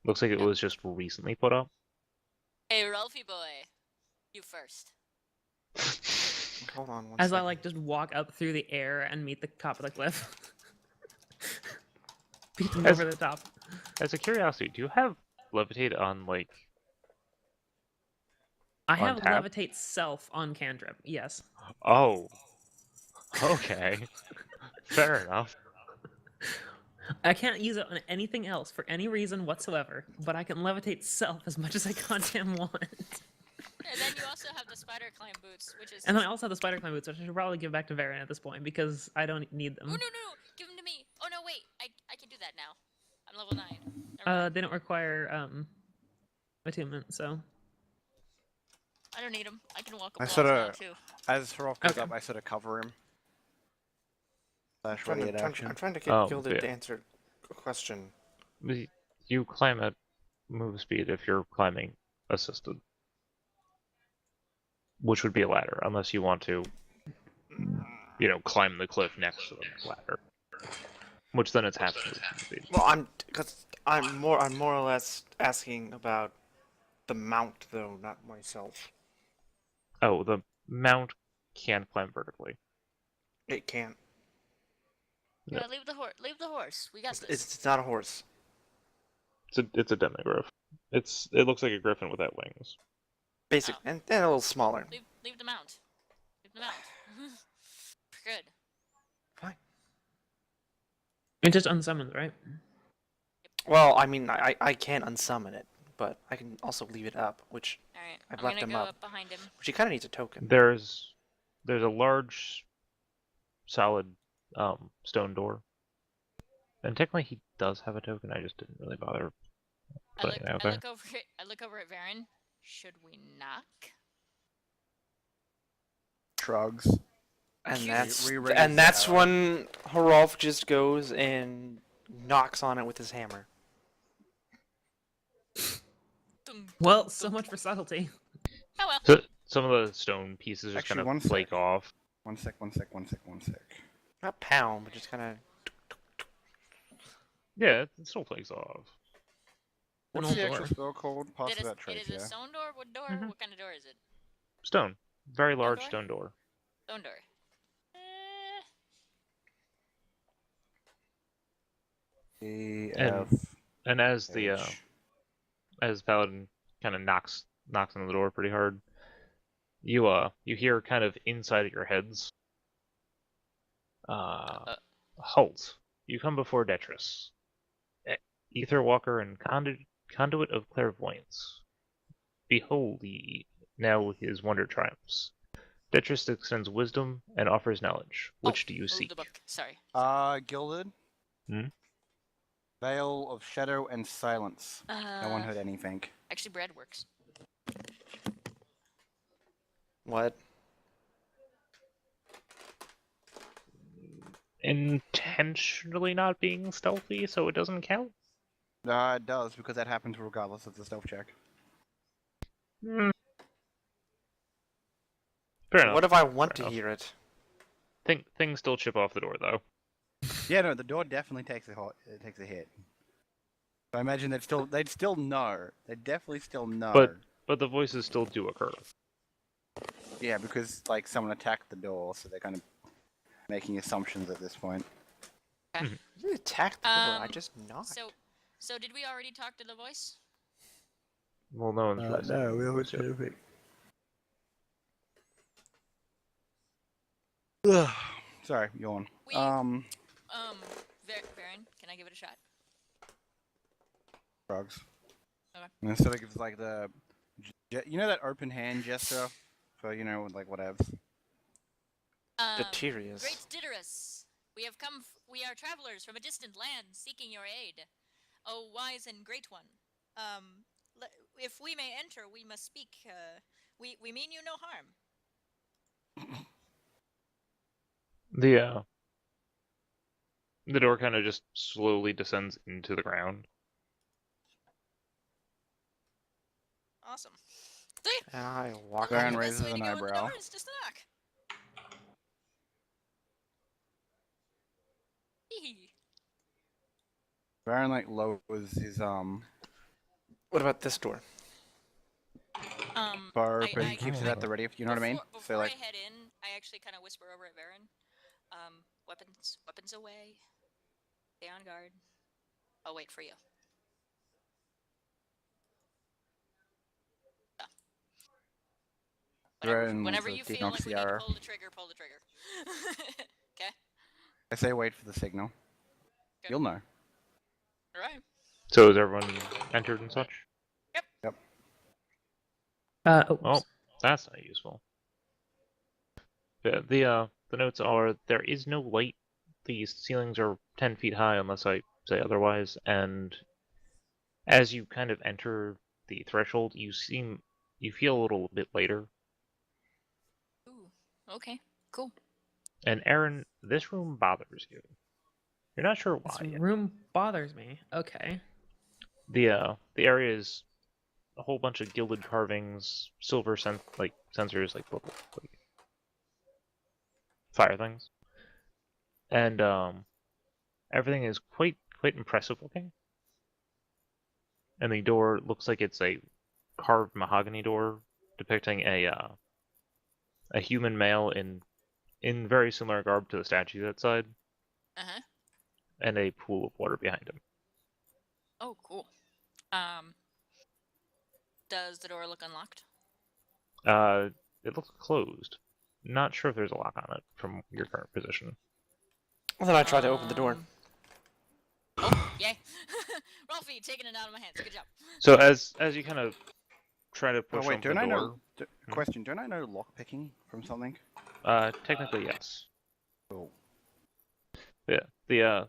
Looks like it was just recently put up. Hey, Ralphie boy, you first. Hold on one As second. I just walk up through the air and meet the top of the cliff. Beat them over the top. As a curiosity, do you have levitate on like? I on have tap? levitate self on cantrip. Yes. Oh. Okay. Fair enough. I can't use it on anything else for any reason whatsoever, but I can levitate self as much as I goddamn want. And then you also have the spider climb boots, which is. And then I also have the spider climb boots, which I should probably give back to Varen at this point because I don't need them. Oh no! Give them to me! Oh no, wait! I can do that now. I'm level 9. They don't require attunement, so. I don't need them. I can walk up I walls sort now of, too. as Harov goes Okay. up, I sort of cover him. I'm trying to get Oh, Gilded yeah. to answer a question. You climb at move speed if you're climbing assisted, which would be a ladder, unless you want to, climb the cliff next to the ladder, which then it's half movement speed. Well, I'm more or less asking about the mount though, not myself. Oh, the mount can climb vertically. It can't. Yeah, leave the horse. Leave the horse. We got this. It's not a horse. It's a demigriff. It looks like a griffin without wings. Basic and a little smaller. Leave the mount. Leave the mount. Good. Fine. It just unsummons, right? Well, I mean, I can unsummon it, but I can also leave it up, which All right. I've I'm left gonna him go up. up behind him. which he kind of needs a token. There's a large, solid stone door, and technically he does have a token. I just didn't really bother putting it out there. I look over at Varen. Should we knock? Shrugs. And that's when Harolf just goes and knocks on it with his hammer. Well, so much for subtlety. Oh well. So some of the stone pieces just Actually, kind one of flake sec. off. One sec. Not pound, but just kind of. Yeah, it still flakes off. What's old the door. actual spell called? Pass It is, that it trace, is a yeah? stone door, wood door. Mhm. What kind of door is it? Stone, very large door? stone door. Stone door. And as the as Paladin kind of knocks on the door pretty hard, you hear kind of inside of your heads, halt. You come before Detrius, Ether Walker and Conduit of Clairvoyance. Behold now his wonder triumphs. Detrius extends wisdom and offers knowledge. Which do you seek? The book. Sorry. Gilded. Hmm? Veil of Shadow and Silence. No one heard anything. Actually, bread works. What? Intentionally not being stealthy, so it doesn't count? It does, because that happens regardless of the stealth check. Hmm. Fair enough. What if I want to enough. hear it? Things still chip off the door, though. Yeah, no, the door definitely takes a hit. So I imagine they'd still know. They definitely still know. But the voices still do occur. Yeah, because like someone attacked the door, so they're kind of making assumptions at this point. Okay. You attacked the door. I just knocked. So did we already talk to the voice? Well, no one's really No, we always haven't. Sorry, yawn. Baron, can I give it a shot? Drugs. Okay. And instead of gives like the, you know that open hand gesture for like whatevs. Deuterius. Great Diderus, we are travelers from a distant land seeking your aid. Oh, wise and great one. If we may enter, we must speak. We mean you no harm. The door kind of just slowly descends into the ground. Awesome. And I walk Baron on. raises an eyebrow. It's just a knock. Baron like lowers his What about this door? Bar I, open, I, keeps it I at the ready. You know what I mean? Before So like, I head in, I actually kind of whisper over at Varen, weapons away. Stay on guard. I'll wait for you. Varen Whenever will you kick feel off like we need to Ciara. pull the trigger, pull the trigger. Okay? I say wait for the signal. Good. You'll know. Alright. So is everyone entered and such? Yep. Oops. Well, that's not useful. The notes are there is no light. The ceilings are 10 feet high unless I say otherwise, and as you kind of enter the threshold, you feel a little bit later. Ooh. Okay. Cool. And Aaron, this room bothers you. You're not sure This why yet. room bothers me. Okay. The area is a whole bunch of gilded carvings, silver sensors, like little fire things, and everything is quite impressive looking. And the door looks like it's a carved mahogany door depicting a human male in very similar garb to the statue outside, Uh-huh. and a pool of water behind him. Oh, cool. Does the door look unlocked? It looks closed. Not sure if there's a lock on it from your current position. Well, then I tried to open the door. Oh, yay. Ralphie, taking it out of my hands. Good job. So as you kind of try to Oh push wait, open the don't I door, know? Question: don't I know lockpicking from something? technically yes. Cool. Yeah.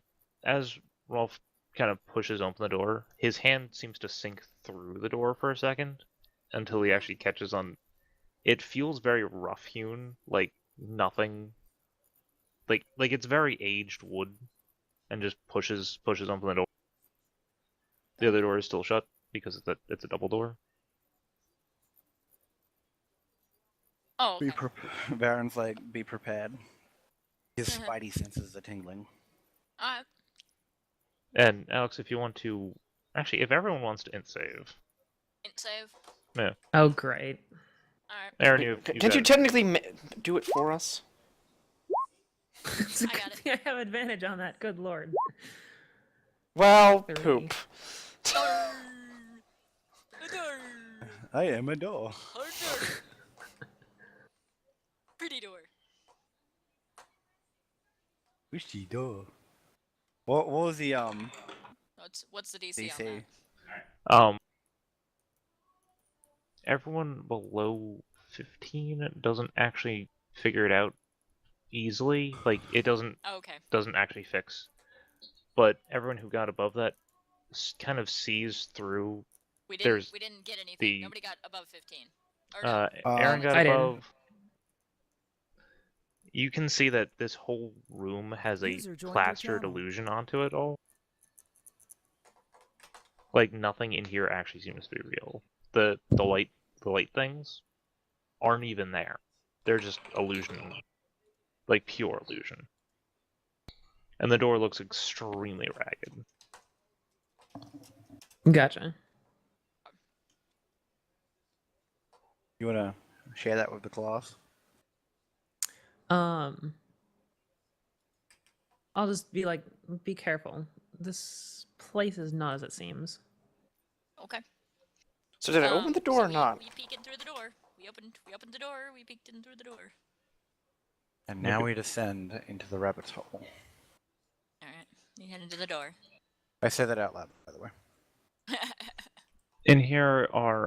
As Rolf kind of pushes open the door, his hand seems to sink through the door for a second until he actually catches on. It feels very rough hewn, like nothing. Like it's very aged wood, and just pushes open the door. The other door is still shut because it's a double door. Oh, okay. Varen's like, be prepared. His spidey senses are tingling. Alright. And Alex, if you want to, actually, if everyone wants to int save, Int save. yeah. Oh, great. Alright. Aaron, you Can't you technically do it for us? It's a I got good thing I have advantage on that. Good lord. Well, 30. poop. I am a door. Pretty door. Wishy door. What was the What's the DC, DC? on that? Everyone below 15 doesn't actually figure it out easily. Like it doesn't Oh, okay. actually fix. But everyone who got above that kind of sees through. We There's didn't get anything. the- Nobody got above 15. Or no. Aaron got I didn't. above. You can see that this whole room has a User joined your plastered channel. illusion onto it all. Like nothing in here actually seems to be real. The light things aren't even there. They're just illusion, like pure illusion. And the door looks extremely ragged. Gotcha. You wanna share that with the class? I'll just be like, be careful. This place is not as it seems. Okay. So did I open the door or we, not? We peeked in through the door. We opened the door. We peeked in through the door. And now we descend into the rabbit hole. Alright. You head into the door. I say that out loud, by the way. In here are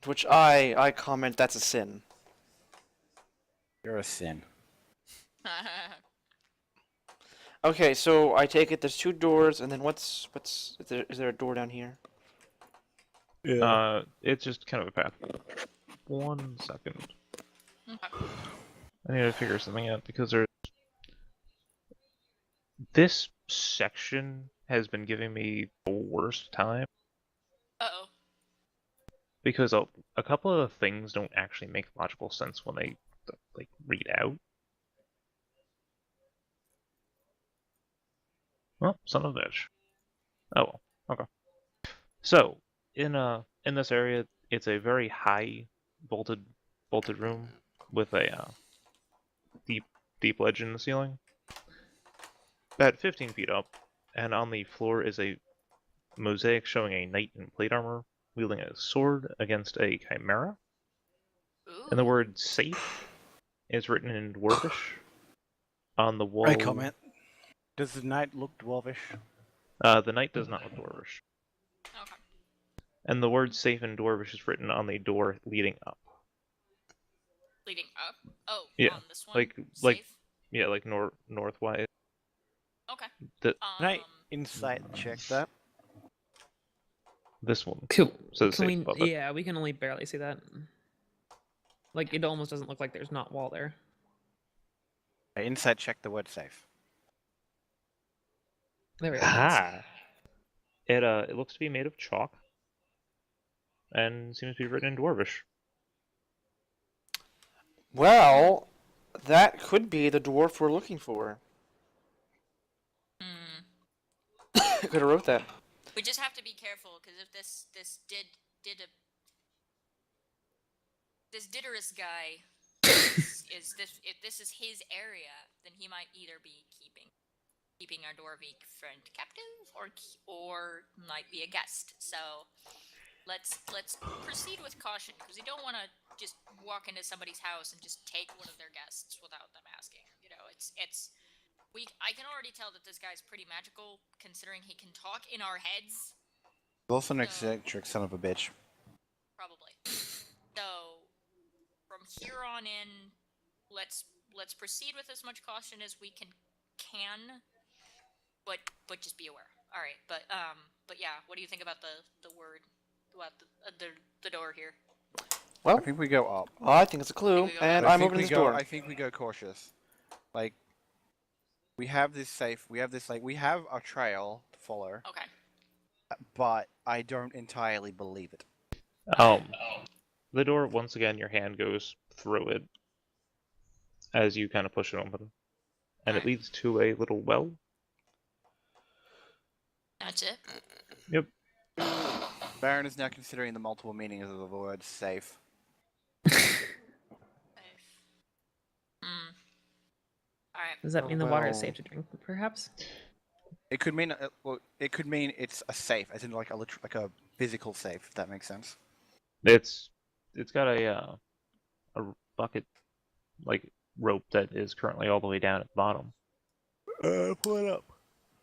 To which I comment that's a sin. You're a sin. Okay, so I take it there's two doors, and then what's is there a door down here? it's just kind of a path. 1 second. Okay. I need to figure something out because this section has been giving me the worst time Uh-oh. because a couple of the things don't actually make logical sense when they like read out. Well, son of a bitch. Oh well. Okay. So in this area, it's a very high vaulted room with a deep ledge in the ceiling, about 15 feet up, and on the floor is a mosaic showing a knight in plate armor wielding a sword against a chimera, and the Ooh. word "safe" is written in Dwarvish on the wall. I comment. Does the knight look dwarvish? The knight does not look Dwarvish, Okay. and the word "safe" in Dwarvish is written on the door leading up. Leading up. Oh, Yeah, on this one. like Safe. yeah, like northwise. Okay. The Can I insight check that? this one Cool. says Can safe we? above it. Yeah, we can only barely see that. Like, it almost doesn't look like there's not wall there. I insight check the word safe. There we go. Ah, it looks to be made of chalk, and seems to be written in Dwarvish. Well, that could be the dwarf we're looking for. Hmm. Could have wrote that. We just have to be careful because if this Didorus guy is this if this is his area, then he might either be keeping our Dwarvik friend captive or might be a guest. So let's proceed with caution because we don't want to just walk into somebody's house and just take one of their guests without them asking. You know, I can already tell that this guy's pretty magical considering he can talk in our heads. Also an eccentric son of a bitch. Probably. So from here on in, let's proceed with as much caution as we can, but just be aware. All right, but yeah, what do you think about the word about the door here? Well, I think we go up. I think it's a clue, and I I'm think opening we this go. door. I think we go cautious. Like, we have this safe. We have this we have a trail to follow, Okay. but I don't entirely believe it. The door, once again, your hand goes through it as you kind of push it open, and it leads to a little well. That's it. Yep. Baron is now considering the multiple meanings of the word safe. Safe. All right. Does that mean the water is Well. safe to drink, perhaps? It could mean it could mean it's a safe, as in like a physical safe. If that makes sense. It's got a bucket like rope that is currently all the way down at the bottom. Pull it up.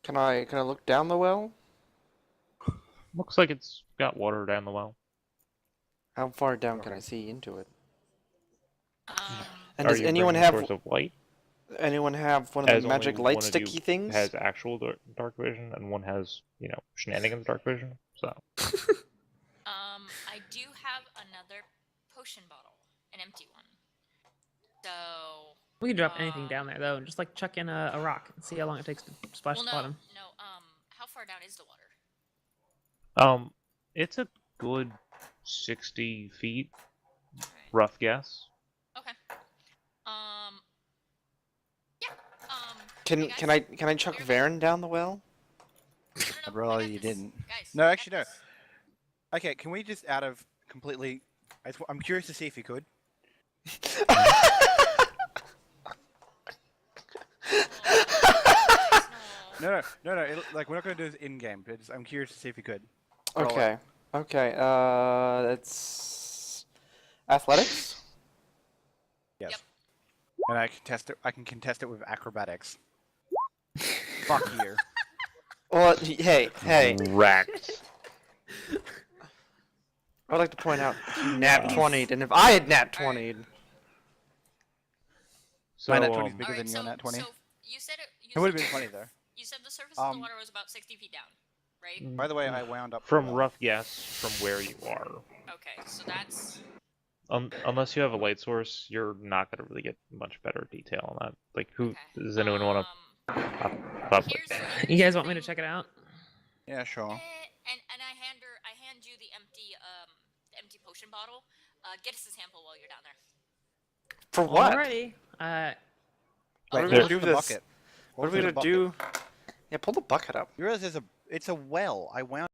Can I look down the well? Looks like it's got water down the well. How far down can I see into it? And Are does you anyone bringing a have source of light? one of As the only magic one light of sticky you things? has actual dark vision, and one has shenanigans dark vision. So I do have another potion bottle, an empty one. So We can drop anything down there though, and just like chuck in a rock and see how long it takes to splash well, the bottom. no. How far down is the water? it's a good 60 feet, Right. rough guess. Okay. Yeah. Can hey guys, can I chuck Varen down the well? No, I'd rather I got you this. didn't. Guys, No, I got actually, no. this. Okay, can we just out of completely? I'm curious to see if you could. No. No. Like we're not going to do this in game. But I'm curious to see if you could. Roll it. Okay. Okay. That's athletics. Yes. Yep. And I can test it. I can contest it with acrobatics. Fuck you. Well, hey. Racked. I'd like to point out nat 20'd, and if I had nat 20'd, So My nat 20 is bigger Alright, than your nat 20. So you said it. It would have been funny though. You said the surface of the Um, water was about 60 feet down, right? By the way, I wound up from well. rough guess from where you are, Okay, so that's unless you have a light source, you're not gonna really get much better detail on that. Like, who okay. does anyone want to pop? You guys want me to check it out? Yeah, sure. And I hand you the empty potion bottle. Get us a sample while you're down there. for what? Alrighty. What are we There's gonna do the this? bucket. What are we There's gonna a bucket. do? Yeah, pull the bucket up. You realize it's a well. I wound